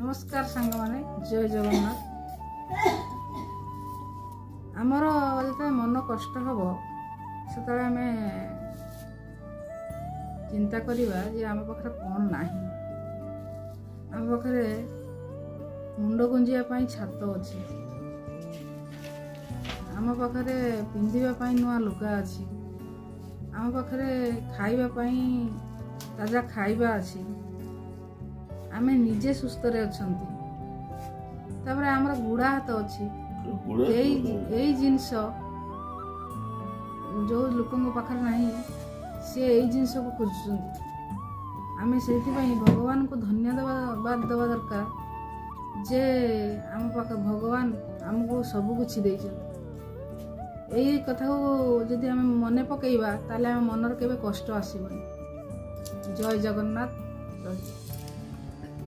नमस्कार सांग माने जय जगन्नाथ। आमर जो मन कष्ट हम से आम चिंता करवा जे आम पाखे कौन ना आम पाखे मुंड गुंजापी छात अच्छी आम पाखे पिंधापी नुआ लुगा अच्छी आम पाखे खावाई ताजा खाइबा अच्छी आमे निजे सुस्थ रे अछंती तापर हमर गुड़ा हाथ अच्छी यही जिनस जो लोकों पाखर नहीं सी यही जिनस को खोजुंट आमे से भगवान को धन्यवाद देवा दरकार जे आम पाख भगवान आमको सब कुछ देइछन। यही कथा को जदि आम मने पकेइबा ताले आम मनर केबे कष्ट आसीबनी। जय जगन्नाथ।